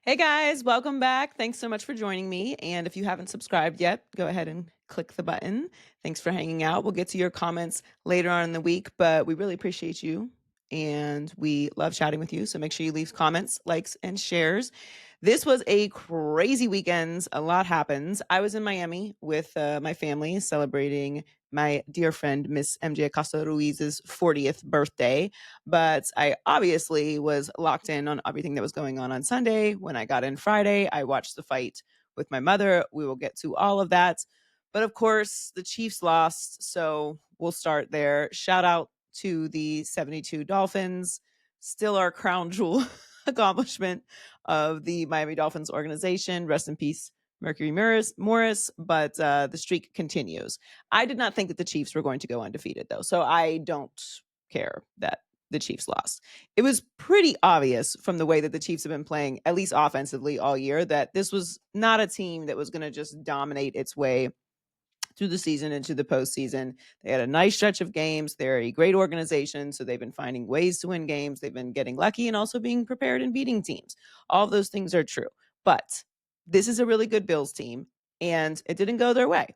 Hey guys, welcome back. Thanks so much for joining me. And if you haven't subscribed yet, go ahead and click the button. Thanks for hanging out. We'll get to your comments later on in the week, but we really appreciate you and we love chatting with you. So make sure you leave comments, likes, and shares. This was a crazy weekend. A lot happens. I was in Miami with my family celebrating my dear friend, Miss MJ Acosta Ruiz's 40th birthday. But I obviously was locked in on everything that was going on Sunday. When I got in Friday, I watched the fight with my mother. We will get to all of that. But of course, the Chiefs lost. So we'll start there. Shout out to the 72 Dolphins, still our crown jewel accomplishment of the Miami Dolphins organization. Rest in peace, Mercury Morris, but the streak continues. I did not think that the Chiefs were going to go undefeated, though, so I don't care that the Chiefs lost. It was pretty obvious from the way that the Chiefs have been playing, at least offensively, all year, that this was not a team that was going to just dominate its way through the season into the postseason. They had a nice stretch of games. They're a great organization, so they've been finding ways to win games. They've been getting lucky and also being prepared and beating teams. All of those things are true. But this is a really good Bills team, and it didn't go their way.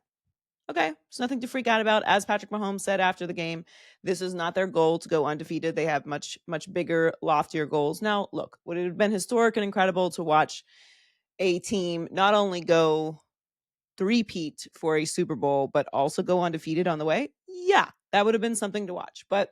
Okay, it's nothing to freak out about. As Patrick Mahomes said after the game, this is not their goal to go undefeated. They have much, much bigger, loftier goals. Now, look, would it have been historic and incredible to watch a team not only go three-peat for a Super Bowl, but also go undefeated on the way? Yeah, that would have been something to watch. But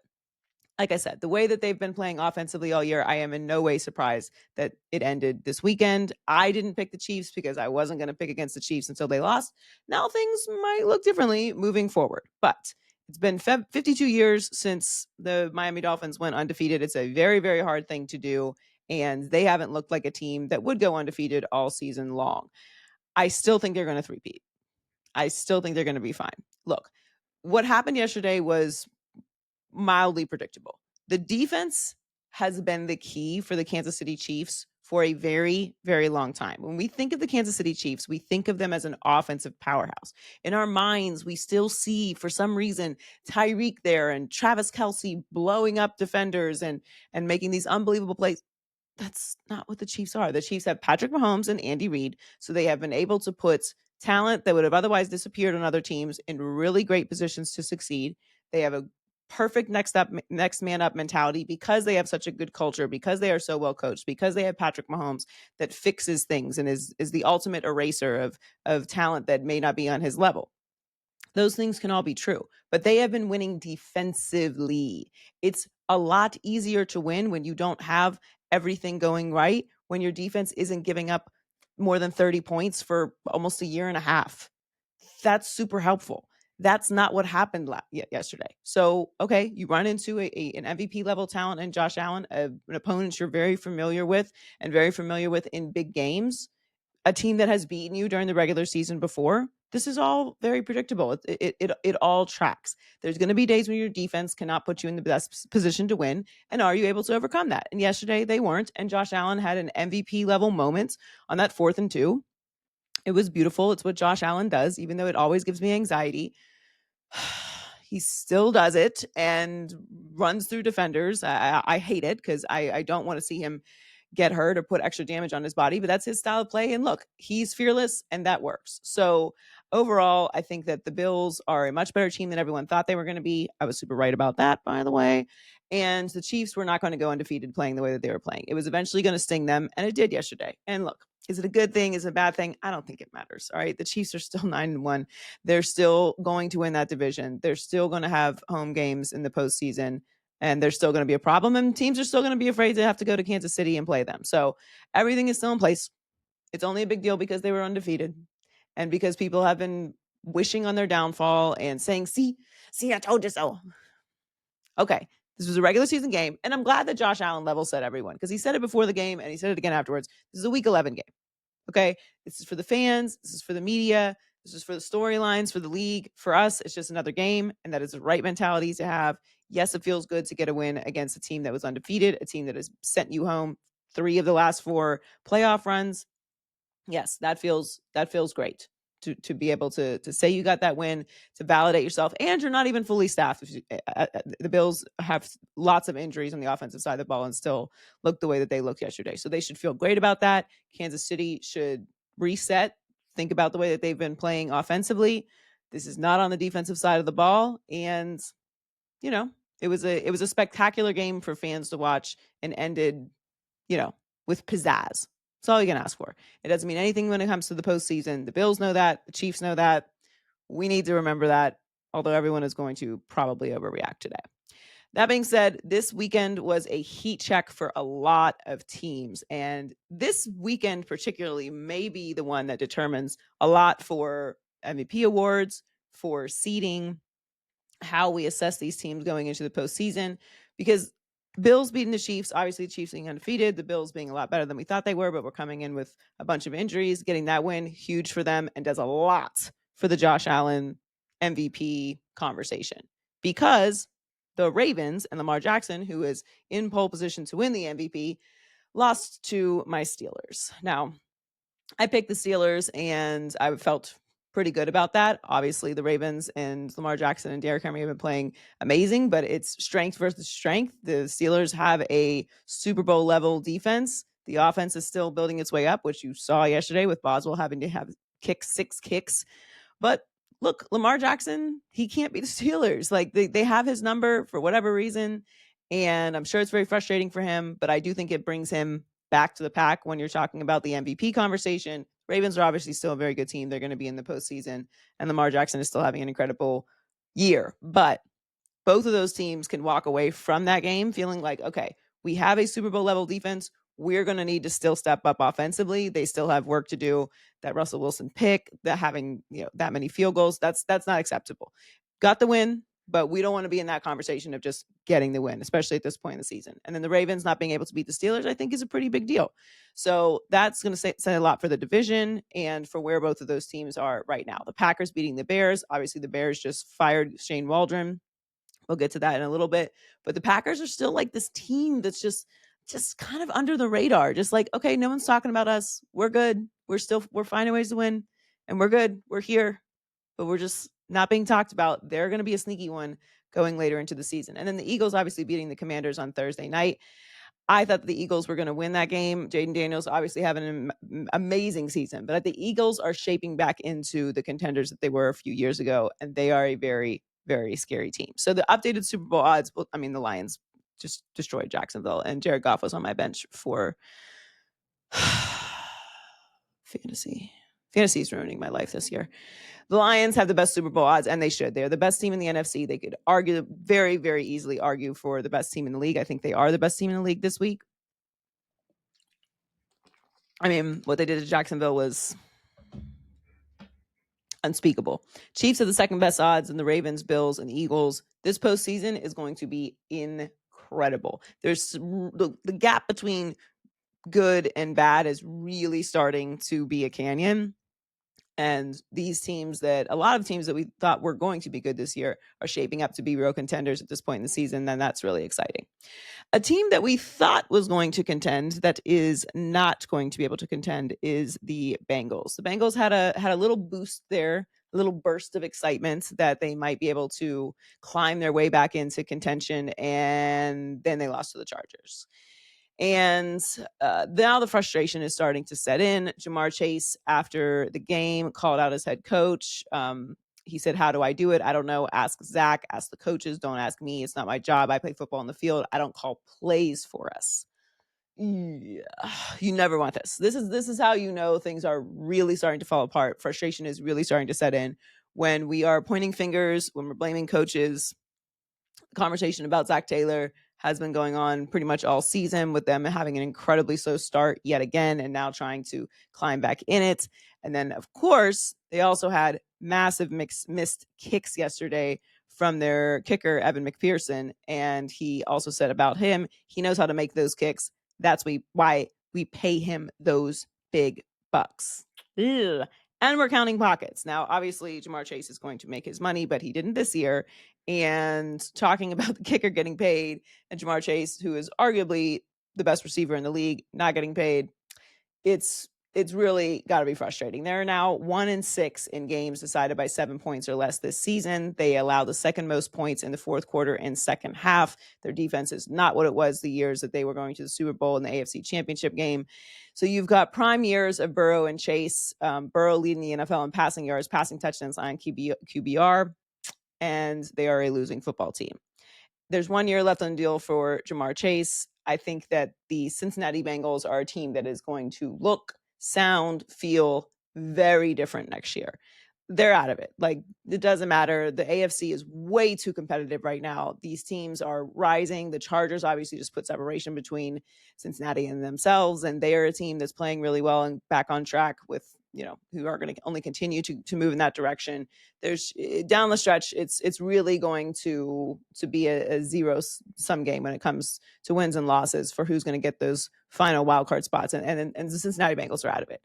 like I said, the way that they've been playing offensively all year, I am in no way surprised that it ended this weekend. I didn't pick the Chiefs because I wasn't going to pick against the Chiefs until they lost. Now things might look differently moving forward, but it's been 52 years since the Miami Dolphins went undefeated. It's a very, very hard thing to do, and they haven't looked like a team that would go undefeated all season long. I still think they're going to three-peat. I still think they're going to be fine. Look, what happened yesterday was mildly predictable. The defense has been the key for the Kansas City Chiefs for a very, very long time. When we think of the Kansas City Chiefs, we think of them as an offensive powerhouse. In our minds, we still see, for some reason, Tyreek there and Travis Kelsey blowing up defenders and making these unbelievable plays. That's not what the Chiefs are. The Chiefs have Patrick Mahomes and Andy Reid, so they have been able to put talent that would have otherwise disappeared on other teams in really great positions to succeed. They have a perfect next man up mentality because they have such a good culture, because they are so well coached, because they have Patrick Mahomes that fixes things and is the ultimate eraser of talent that may not be on his level. Those things can all be true, but they have been winning defensively. It's a lot easier to win when you don't have everything going right, when your defense isn't giving up more than 30 points for almost a year and a half. That's super helpful. That's not what happened yesterday. So, okay, you run into an MVP level talent in Josh Allen, an opponent you're very familiar with and very familiar with in big games, a team that has beaten you during the regular season before. This is all very predictable. It all tracks. There's going to be days when your defense cannot put you in the best position to win. And are you able to overcome that? And yesterday they weren't. And Josh Allen had an MVP level moment on that 4th and 2. It was beautiful. It's what Josh Allen does, even though it always gives me anxiety. He still does it and runs through defenders. I hate it because I don't want to see him get hurt or put extra damage on his body, but that's his style of play. And look, he's fearless and that works. So overall, I think that the Bills are a much better team than everyone thought they were going to be. I was super right about that, by the way. And the Chiefs were not going to go undefeated playing the way that they were playing. It was eventually going to sting them, and it did yesterday. And look, is it a good thing? Is it a bad thing? I don't think it matters. All right. The Chiefs are still 9-1. They're still going to win that division. They're still going to have home games in the postseason, and there's still going to be a problem, and teams are still going to be afraid to have to go to Kansas City and play them. So everything is still in place. It's only a big deal because they were undefeated and because people have been wishing on their downfall and saying, see, I told you so. Okay, this was a regular season game, and I'm glad that Josh Allen level set everyone because he said it before the game and he said it again afterwards. This is a Week 11 game. Okay, this is for the fans. This is for the media. This is for the storylines, for the league. For us, it's just another game, and that is the right mentality to have. Yes, it feels good to get a win against a team that was undefeated, a team that has sent you home 3 of the last 4 playoff runs. Yes, that feels great. to be able to say you got that win, to validate yourself, and you're not even fully staffed. The Bills have lots of injuries on the offensive side of the ball and still look the way that they looked yesterday. So they should feel great about that. Kansas City should reset, think about the way that they've been playing offensively. This is not on the defensive side of the ball, and you know, it was a spectacular game for fans to watch and ended, with pizzazz. That's all you can ask for. It doesn't mean anything when it comes to the postseason. The Bills know that. The Chiefs know that. We need to remember that, although everyone is going to probably overreact today. That being said, this weekend was a heat check for a lot of teams. And this weekend, particularly, may be the one that determines a lot for MVP awards, for seeding, how we assess these teams going into the postseason, because Bills beating the Chiefs, obviously the Chiefs being undefeated, the Bills being a lot better than we thought they were, but we're coming in with a bunch of injuries. Getting that win, huge for them, and does a lot for the Josh Allen MVP conversation, because the Ravens and Lamar Jackson, who is in pole position to win the MVP, lost to my Steelers. Now, I picked the Steelers, and I felt pretty good about that. Obviously, the Ravens and Lamar Jackson and Derrick Henry have been playing amazing, but it's strength versus strength. The Steelers have a Super Bowl level defense. The offense is still building its way up, which you saw yesterday with Boswell having to have six kicks. But look, Lamar Jackson, he can't be the Steelers. Like they have his number for whatever reason. And I'm sure it's very frustrating for him, but I do think it brings him back to the pack when you're talking about the MVP conversation. Ravens are obviously still a very good team. They're going to be in the postseason, and Lamar Jackson is still having an incredible year. But both of those teams can walk away from that game feeling like, okay, we have a Super Bowl level defense. We're going to need to still step up offensively. They still have work to do. That Russell Wilson pick, that having that many field goals, that's not acceptable. Got the win, but we don't want to be in that conversation of just getting the win, especially at this point in the season. And then the Ravens not being able to beat the Steelers, I think, is a pretty big deal. So that's going to say a lot for the division and for where both of those teams are right now. The Packers beating the Bears. Obviously, the Bears just fired Shane Waldron. We'll get to that in a little bit. But the Packers are still like this team that's just kind of under the radar. Just like, okay, no one's talking about us. We're good. We're finding ways to win. And we're good. We're here. But we're just not being talked about. They're going to be a sneaky one going later into the season. And then the Eagles obviously beating the Commanders on Thursday night. I thought the Eagles were going to win that game. Jaden Daniels obviously having an amazing season, but the Eagles are shaping back into the contenders that they were a few years ago, and they are a very, very scary team. So the updated Super Bowl odds, the Lions just destroyed Jacksonville, and Jared Goff was on my bench for fantasy. Fantasy is ruining my life this year. The Lions have the best Super Bowl odds, and they should. They're the best team in the NFC. They could very, very easily argue for the best team in the league. I think they are the best team in the league this week. I mean, what they did to Jacksonville was unspeakable. Chiefs are the second best odds, and the Ravens, Bills, and Eagles. This postseason is going to be incredible. There's the gap between good and bad is really starting to be a canyon. And these teams a lot of teams that we thought were going to be good this year are shaping up to be real contenders at this point in the season. Then that's really exciting. A team that we thought was going to contend that is not going to be able to contend is the Bengals. The Bengals had a little boost there, a little burst of excitement that they might be able to climb their way back into contention, and then they lost to the Chargers. And now the frustration is starting to set in. Jamar Chase, after the game, called out his head coach. He said, "How do I do it? I don't know. Ask Zach, ask the coaches. Don't ask me. It's not my job. I play football on the field. I don't call plays for us." Yeah, you never want this. This is how you know things are really starting to fall apart. Frustration is really starting to set in when we are pointing fingers, when we're blaming coaches. The conversation about Zach Taylor has been going on pretty much all season, with them having an incredibly slow start yet again and now trying to climb back in it. And then, of course, they also had massive missed kicks yesterday from their kicker, Evan McPherson. And he also said about him, he knows how to make those kicks. That's why we pay him those big bucks. Ugh. And we're counting pockets. Now, obviously, Jamar Chase is going to make his money, but he didn't this year. And talking about the kicker getting paid and Jamar Chase, who is arguably the best receiver in the league, not getting paid, it's it's really got to be frustrating. They're now 1-6 in games decided by 7 points or less this season. They allow the second most points in the fourth quarter and second half. Their defense is not what it was the years that they were going to the Super Bowl and the AFC Championship game. So you've got prime years of Burrow and Chase. Burrow leading the NFL in passing yards, passing touchdowns on QBR, and they are a losing football team. There's 1 year left on the deal for Jamar Chase. I think that the Cincinnati Bengals are a team that is going to look, sound, feel very different next year. They're out of it. Like, it doesn't matter. The AFC is way too competitive right now. These teams are rising. The Chargers obviously just put separation between Cincinnati and themselves, and they are a team that's playing really well and back on track with, who are going to only continue to move in that direction. There's down the stretch, it's really going to be a zero sum game when it comes to wins and losses for who's going to get those final wild card spots, and the Cincinnati Bengals are out of it.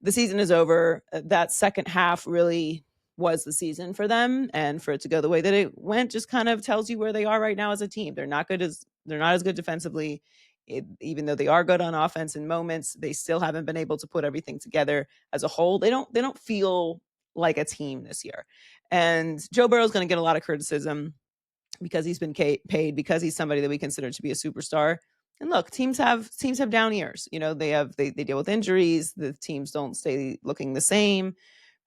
The season is over. That second half really was the season for them, and for it to go the way that it went just kind of tells you where they are right now as a team. They're not as good defensively. Even though they are good on offense in moments, they still haven't been able to put everything together as a whole. They don't feel like a team this year. And Joe Burrow is going to get a lot of criticism because he's been paid, because he's somebody that we consider to be a superstar. And look, teams have down years. They deal with injuries. The teams don't stay looking the same.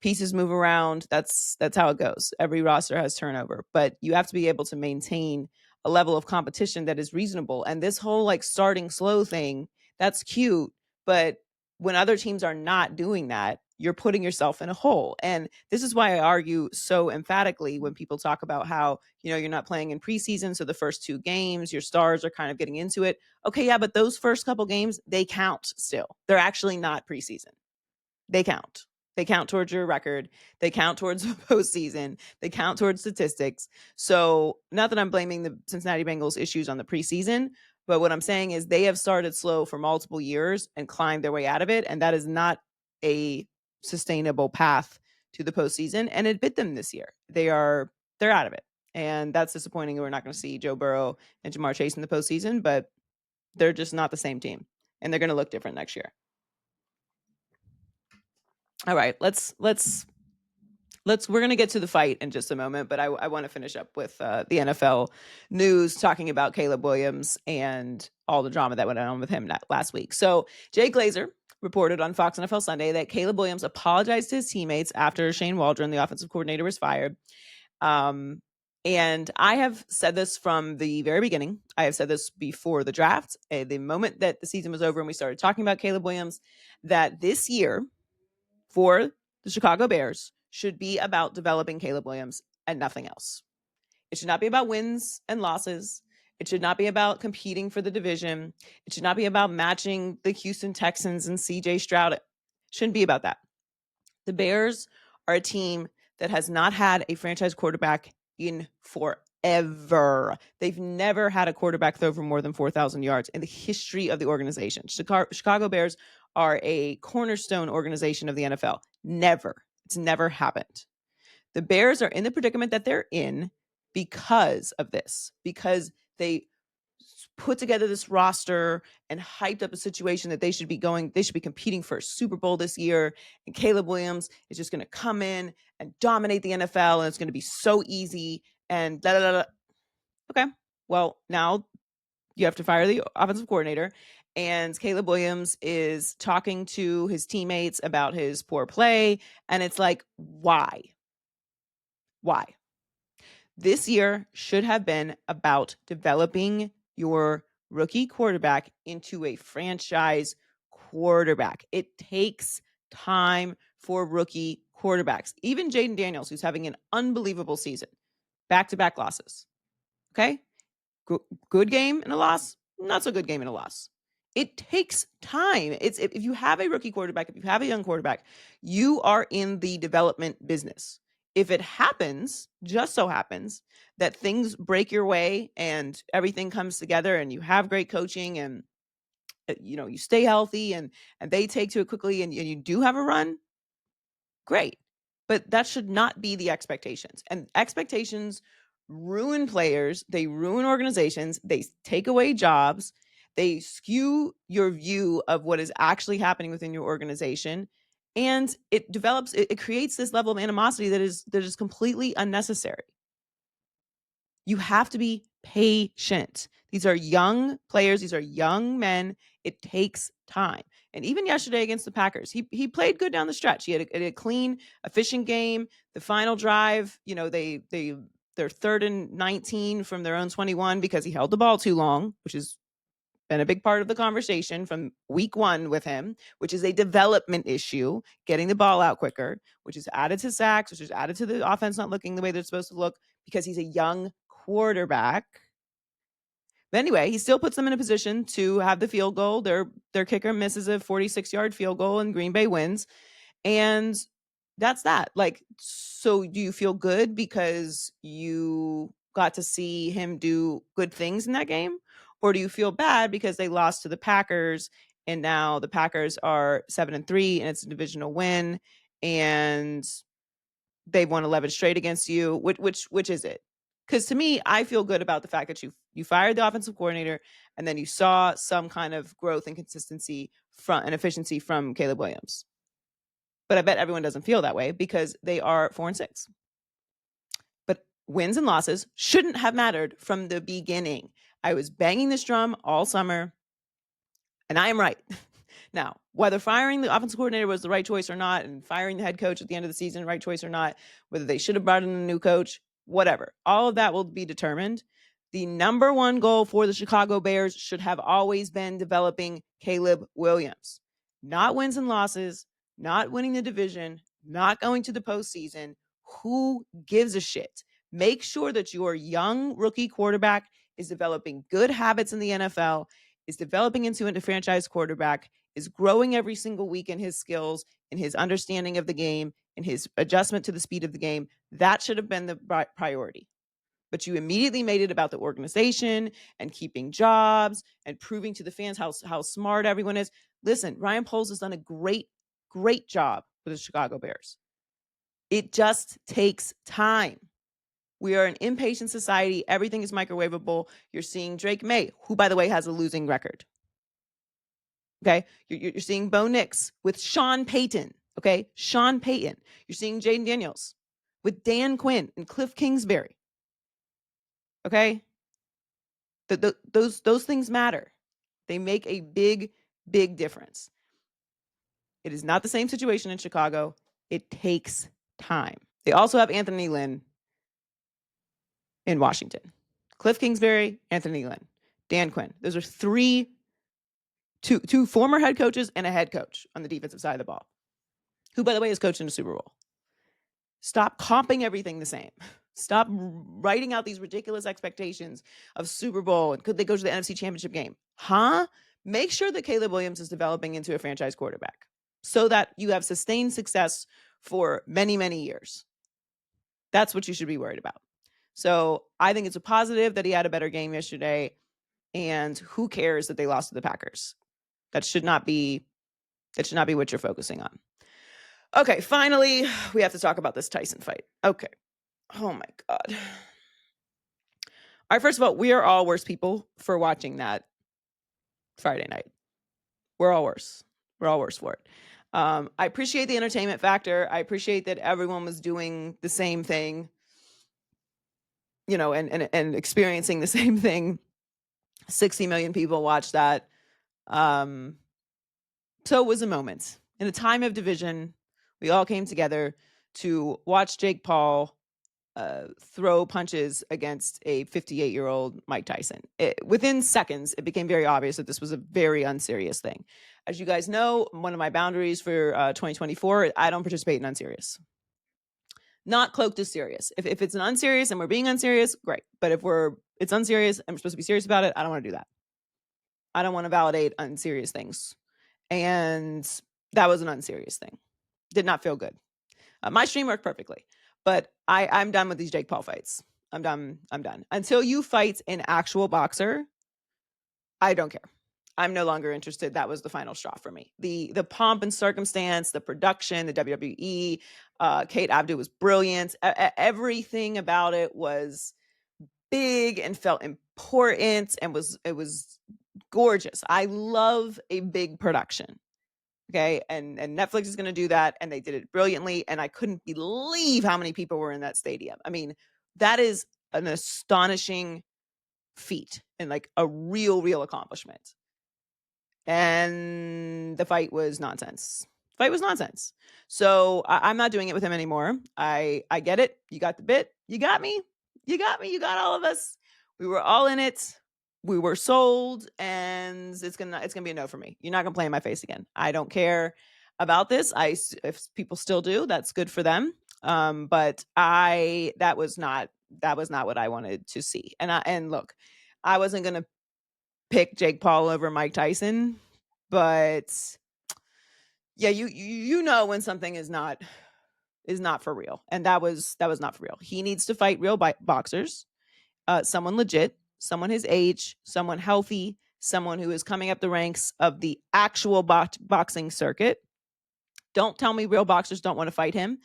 Pieces move around. That's how it goes. Every roster has turnover, but you have to be able to maintain a level of competition that is reasonable. And this whole like starting slow thing, that's cute, but when other teams are not doing that, you're putting yourself in a hole. And this is why I argue so emphatically when people talk about how, you're not playing in preseason. So the first 2 games, your stars are kind of getting into it. Okay, yeah, but those first couple games, they count still. They're actually not preseason. They count. They count towards your record. They count towards the postseason. They count towards statistics. So not that I'm blaming the Cincinnati Bengals issues on the preseason, but what I'm saying is they have started slow for multiple years and climbed their way out of it. And that is not a sustainable path to the postseason. And it bit them this year. They're out of it. And that's disappointing. We're not going to see Joe Burrow and Jamar Chase in the postseason, but they're just not the same team. And they're going to look different next year. All right, we're going to get to the fight in just a moment, but I want to finish up with the NFL news, talking about Caleb Williams and all the drama that went on with him last week. So Jay Glazer reported on Fox NFL Sunday that Caleb Williams apologized to his teammates after Shane Waldron, the offensive coordinator, was fired. And I have said this from the very beginning. I have said this before the draft, the moment that the season was over and we started talking about Caleb Williams, that this year for the Chicago Bears should be about developing Caleb Williams and nothing else. It should not be about wins and losses. It should not be about competing for the division. It should not be about matching the Houston Texans and CJ Stroud. It shouldn't be about that. The Bears are a team that has not had a franchise quarterback in forever. They've never had a quarterback throw for more than 4,000 yards in the history of the organization. Chicago Bears are a cornerstone organization of the NFL. Never. It's never happened. The Bears are in the predicament that they're in because of this, because they put together this roster and hyped up a situation that they should be competing for a Super Bowl this year. And Caleb Williams is just going to come in and dominate the NFL, and it's going to be so easy and da da da. Okay. Well, now you have to fire the offensive coordinator, and Caleb Williams is talking to his teammates about his poor play. And it's like, why? This year should have been about developing your rookie quarterback into a franchise quarterback. It takes time for rookie quarterbacks. Even Jaden Daniels, who's having an unbelievable season, back-to-back losses. Okay? Good game and a loss, not so good game and a loss. It takes time. If you have a rookie quarterback, if you have a young quarterback, you are in the development business. If it happens, just so happens, that things break your way and everything comes together and you have great coaching and you stay healthy and they take to it quickly and you do have a run, great. But that should not be the expectations. And expectations ruin players, they ruin organizations, they take away jobs, They skew your view of what is actually happening within your organization, and it creates this level of animosity that is completely unnecessary. You have to be patient. These are young players, these are young men. It takes time. And even yesterday against the Packers, he played good down the stretch. He had a clean, efficient game. The final drive, they're 3rd and 19 from their own 21 because he held the ball too long, which has been a big part of the conversation from week 1 with him, which is a development issue, getting the ball out quicker, which is added to sacks, which is added to the offense not looking the way they're supposed to look because he's a young quarterback. But anyway, he still puts them in a position to have the field goal. Their kicker misses a 46-yard field goal and Green Bay wins. And that's that. Like, so do you feel good because you got to see him do good things in that game? Or do you feel bad because they lost to the Packers and now the Packers are 7-3 and it's a divisional win and they've won 11 straight against you? Which is it? Because to me, I feel good about the fact that you fired the offensive coordinator and then you saw some kind of growth and consistency and efficiency from Caleb Williams. But I bet everyone doesn't feel that way because they are 4-6. But wins and losses shouldn't have mattered from the beginning. I was banging this drum all summer, and I am right. Now, whether firing the offensive coordinator was the right choice or not, and firing the head coach at the end of the season, right choice or not, whether they should have brought in a new coach, whatever. All of that will be determined. The number one goal for the Chicago Bears should have always been developing Caleb Williams. Not wins and losses, not winning the division, not going to the postseason. Who gives a shit? Make sure that your young rookie quarterback is developing good habits in the NFL, is developing into a franchise quarterback, is growing every single week in his skills, in his understanding of the game, in his adjustment to the speed of the game. That should have been the priority. But you immediately made it about the organization and keeping jobs and proving to the fans how smart everyone is. Listen, Ryan Poles has done a great job with the Chicago Bears. It just takes time. We are an impatient society. Everything is microwavable. You're seeing Drake May, who, by the way, has a losing record. Okay. You're seeing Bo Nix with Sean Payton. Okay. Sean Payton. You're seeing Jaden Daniels with Dan Quinn and Cliff Kingsbury. Okay. Those things matter. They make a big difference. It is not the same situation in Chicago. It takes time. They also have Anthony Lynn in Washington. Cliff Kingsbury, Anthony Lynn, Dan Quinn. Those are two former head coaches and a head coach on the defensive side of the ball, who, by the way, is coached in a Super Bowl. Stop comping everything the same. Stop writing out these ridiculous expectations of Super Bowl and could they go to the NFC Championship game? Make sure that Caleb Williams is developing into a franchise quarterback so that you have sustained success for many, many years. That's what you should be worried about. So I think it's a positive that he had a better game yesterday. And who cares that they lost to the Packers? That should not be what you're focusing on. Okay, finally, we have to talk about this Tyson fight. Okay. Oh my God. All right, first of all, we are all worse people for watching that Friday night. We're all worse. We're all worse for it. I appreciate the entertainment factor. I appreciate that everyone was doing the same thing, and experiencing the same thing. 60 million people watched that. So it was a moment. In a time of division, we all came together to watch Jake Paul throw punches against a 58-year-old Mike Tyson. Within seconds, it became very obvious that this was a very unserious thing. As you guys know, one of my boundaries for 2024, I don't participate in unserious. Not cloaked as serious. If it's an unserious and we're being unserious, great. But if it's unserious and we're supposed to be serious about it, I don't want to do that. I don't want to validate unserious things. And that was an unserious thing. Did not feel good. My stream worked perfectly. But I'm done with these Jake Paul fights. I'm done. Until you fight an actual boxer, I don't care. I'm no longer interested. That was the final straw for me. The pomp and circumstance, the production, the WWE, Kate Abdu was brilliant. Everything about it was big and felt important and it was gorgeous. I love a big production. Okay. And Netflix is going to do that. And they did it brilliantly. And I couldn't believe how many people were in that stadium. I mean, that is an astonishing feat and like a real accomplishment. And the fight was nonsense. So I'm not doing it with him anymore. I get it. You got the bit. You got me. You got all of us. We were all in it. We were sold, and it's gonna be a no for me. You're not gonna play in my face again. I don't care about this. If people still do, that's good for them. But that was not what I wanted to see. And look, I wasn't gonna pick Jake Paul over Mike Tyson, but yeah, you know when something is not for real, and that was not for real. He needs to fight real boxers, someone legit, someone his age, someone healthy, someone who is coming up the ranks of the actual boxing circuit. Don't tell me real boxers don't want to fight him.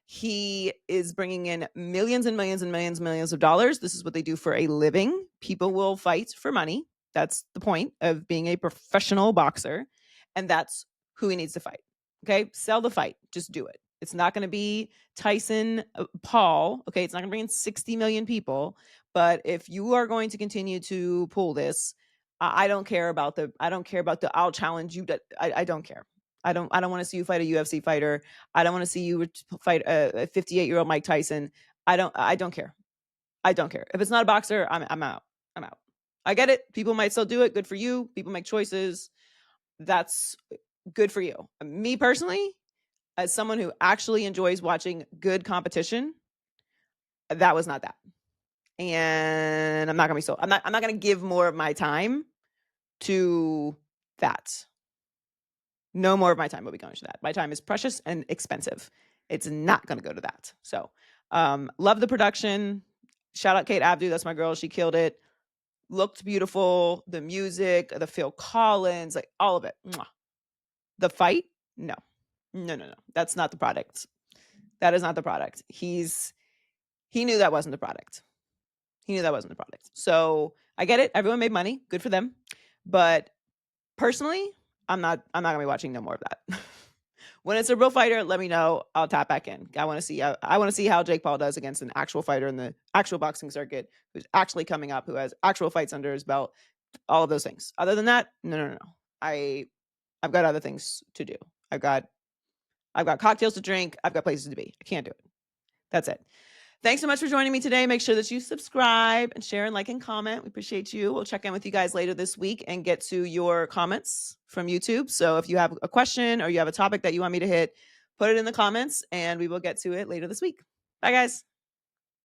He is bringing in millions and millions and millions of dollars. This is what they do for a living. People will fight for money. That's the point of being a professional boxer. And that's who he needs to fight. Okay. Sell the fight. Just do it. It's not going to be Tyson Paul. Okay. It's not going to bring in 60 million people. But if you are going to continue to pull this, I don't care about the I'll challenge you. I don't care. I don't want to see you fight a UFC fighter. I don't want to see you fight a 58-year-old Mike Tyson. I don't care. I don't care. If it's not a boxer, I'm out. I'm out. I get it. People might still do it. Good for you. People make choices. That's good for you. Me personally, as someone who actually enjoys watching good competition, that was not that. And I'm not going to be I'm not going to give more of my time to that. No more of my time will be going to that. My time is precious and expensive. It's not going to go to that. So, love the production. Shout out Kate Abdu. That's my girl. She killed it. Looked beautiful. The music, the Phil Collins, like all of it. Mwah. The fight? No. That's not the product. That is not the product. He knew that wasn't the product. So I get it. Everyone made money. Good for them. But personally, I'm not gonna be watching no more of that. When it's a real fighter, let me know. I'll tap back in. I want to see how Jake Paul does against an actual fighter in the actual boxing circuit who's actually coming up, who has actual fights under his belt. All of those things. Other than that, no. I've got other things to do. I've got cocktails to drink. I've got places to be. I can't do it. That's it. Thanks so much for joining me today. Make sure that you subscribe and share and like and comment. We appreciate you. We'll check in with you guys later this week and get to your comments from YouTube. So if you have a question or you have a topic that you want me to hit, put it in the comments and we will get to it later this week. Bye, guys.